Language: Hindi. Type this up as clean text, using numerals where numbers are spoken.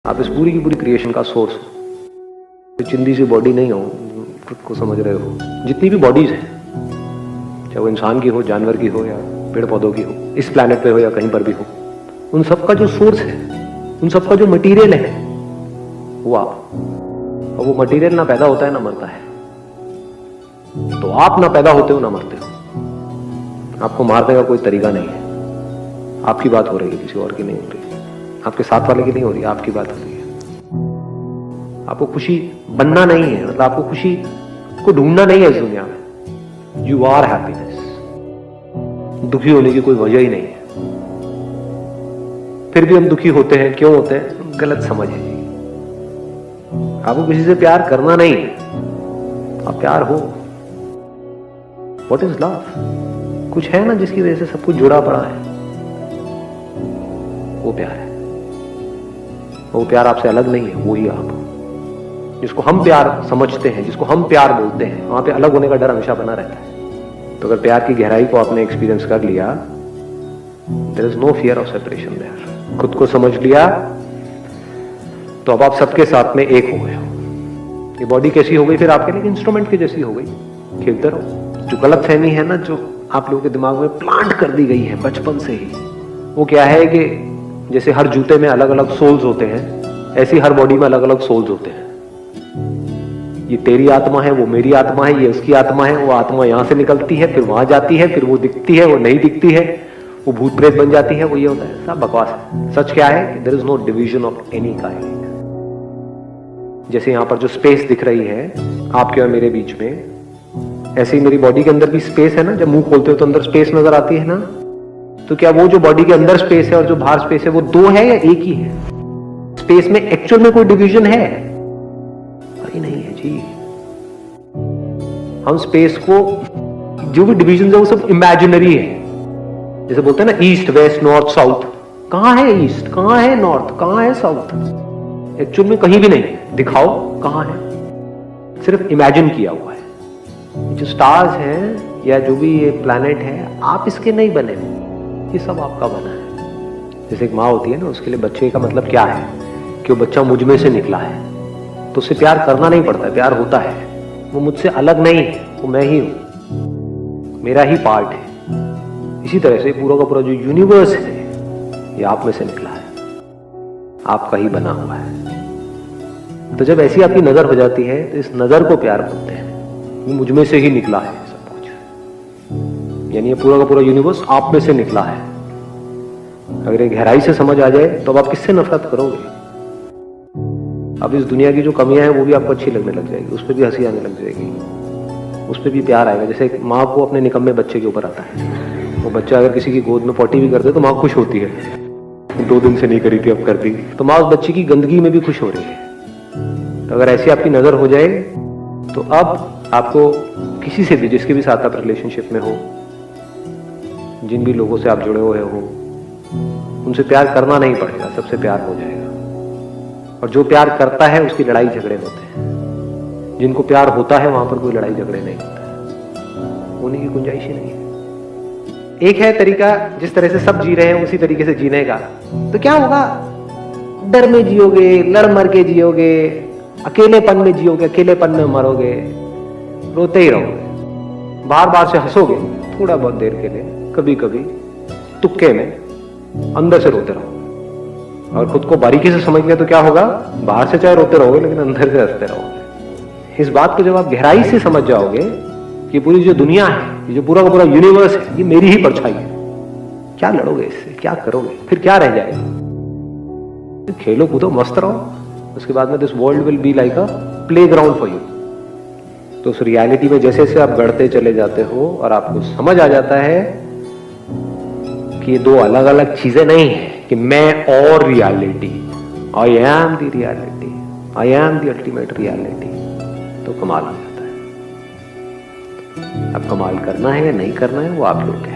आप इस पूरी की पूरी क्रिएशन का सोर्स हो। तो चिंदी सी बॉडी नहीं हो, खुद को समझ रहे हो। जितनी भी बॉडीज हैं, चाहे वो इंसान की हो, जानवर की हो या पेड़ पौधों की हो, इस प्लैनेट पे हो या कहीं पर भी हो, उन सबका जो सोर्स है, उन सबका जो मटेरियल है, वो आप। और वो मटेरियल ना पैदा होता है ना मरता है। तो आप ना पैदा होते हो ना मरते हो। आपको मारने का कोई तरीका नहीं है। आपकी बात हो रही है, किसी और की नहीं हो रही। आपके साथ वाले की नहीं हो रही, आपकी बात हो रही है। आपको खुशी बनना नहीं है, मतलब आपको खुशी को ढूंढना नहीं है इस दुनिया में। You are happiness. दुखी होने की कोई वजह ही नहीं है। फिर भी हम दुखी होते हैं, क्यों होते हैं? गलत समझ है जी। आपको किसी से प्यार करना नहीं है, आप प्यार हो। What is love? कुछ है ना जिसकी वजह से सब कुछ जुड़ा पड़ा है, वो प्यार है। वो प्यार आपसे अलग नहीं है, वो ही आप हो। जिसको हम प्यार समझते हैं, जिसको हम प्यार बोलते हैं, वहां पे अलग होने का डर हमेशा बना रहता है। तो अगर प्यार की गहराई को आपने एक्सपीरियंस कर लिया, there is no fear of separation there. खुद को समझ लिया तो अब आप सबके साथ में एक हो गए हो। ये बॉडी कैसी हो गई फिर आपके लिए? इंस्ट्रूमेंट की जैसी हो गई। खेलते रहो। जो गलत फहमी है ना, जो आप लोगों के दिमाग में प्लांट कर दी गई है बचपन से ही, वो क्या है कि जैसे हर जूते में अलग अलग सोल्स होते हैं, ऐसी हर बॉडी में अलग अलग सोल्स होते हैं। ये तेरी आत्मा है, वो मेरी आत्मा है, ये उसकी आत्मा है। वो आत्मा यहां से निकलती है, फिर वहां जाती है, फिर वो दिखती है, वो नहीं दिखती है, वो भूत प्रेत बन जाती है। वो ये होता है, सब बकवास है। सच क्या है? There is no division of any kind. जैसे यहां पर जो स्पेस दिख रही है आपके और मेरे बीच में, ऐसे ही मेरी बॉडी के अंदर भी स्पेस है ना। जब मुंह खोलते हो तो अंदर स्पेस नजर आती है ना। तो क्या वो जो बॉडी के अंदर स्पेस है और जो बाहर स्पेस है, वो दो है या एक ही है? स्पेस में एक्चुअल में कोई डिवीजन है? अरे नहीं है जी। हम स्पेस को, जो भी डिवीजन है वो सब इमेजिनरी है। जैसे बोलते हैं ना, ईस्ट वेस्ट नॉर्थ साउथ। कहां है ईस्ट, कहां है नॉर्थ, कहां है साउथ? एक्चुअल में कहीं भी नहीं है। दिखाओ कहां है। सिर्फ इमेजिन किया हुआ है। जो स्टार्स हैं या जो भी ये प्लैनेट है, आप इसके नहीं बने हो, ये सब आपका बना है। जैसे एक माँ होती है ना, उसके लिए बच्चे का मतलब क्या है कि वो बच्चा मुझ में से निकला है, तो उसे प्यार करना नहीं पड़ता है, प्यार होता है। वो मुझसे अलग नहीं है, वो मैं ही हूं, मेरा ही पार्ट है। इसी तरह से पूरा का पूरा जो यूनिवर्स है, ये आप में से निकला है, आपका ही बना हुआ है। तो जब ऐसी आपकी नजर हो जाती है, तो इस नजर को प्यार बोलते हैं। वो मुझ में से ही निकला है सब कुछ, यानी ये पूरा का पूरा यूनिवर्स आप में से निकला है। अगर ये गहराई से समझ आ जाए तो अब आप किससे नफरत करोगे? अब इस दुनिया की जो कमियां हैं वो भी आपको अच्छी लगने लग जाएगी, उस पर भी हंसी आने लग जाएगी, उस पर भी प्यार आएगा। जैसे एक माँ को अपने निकम्मे बच्चे के ऊपर आता है। वो बच्चा अगर किसी की गोद में पॉटी भी कर दे तो माँ खुश होती है। 2 दिन से नहीं करी थी, अब कर दी, तो माँ उस बच्चे की गंदगी में भी खुश हो रही है। तो अगर ऐसी आपकी नजर हो जाए, तो अब आपको किसी से भी, जिसके भी साथ आप रिलेशनशिप में हो, जिन भी लोगों से आप जुड़े हुए हो, उनसे प्यार करना नहीं पड़ेगा, सबसे प्यार हो जाएगा। और जो प्यार करता है उसकी लड़ाई झगड़े होते हैं। जिनको प्यार होता है वहां पर कोई लड़ाई झगड़े नहीं होते, होने की गुंजाइश ही नहीं है। एक है तरीका, जिस तरह से सब जी रहे हैं उसी तरीके से जीने का। तो क्या होगा? डर में जियोगे, लड़ मर के जियोगे, अकेलेपन में जियोगे, अकेलेपन में मरोगे, रोते ही रहोगे, बार बार से हंसोगे थोड़ा बहुत देर के लिए, कभी कभी तुक्के में, अंदर से रोते रहोगे। और खुद को बारीकी से समझ लिया तो क्या होगा? बाहर से चाहे रोते रहोगे लेकिन अंदर से हंसते रहोगे। इस बात को जब आप गहराई से समझ जाओगे कि पूरी जो दुनिया है, ये जो पूरा का पूरा यूनिवर्स है, ये मेरी ही परछाई है, क्या लड़ोगे इससे? क्या करोगे? फिर क्या रह जाएगा? खेलो कूदो, मस्त रहो। उसके बाद में this world will be like a playground for you. तो उस रियलिटी में जैसे जैसे आप बढ़ते चले जाते हो और आपको समझ आ जाता है कि ये दो अलग अलग चीजें नहीं है, कि मैं और reality, I am the reality, I am the ultimate reality, तो कमाल हो जाता है। अब कमाल करना है या नहीं करना है वो आप लोग के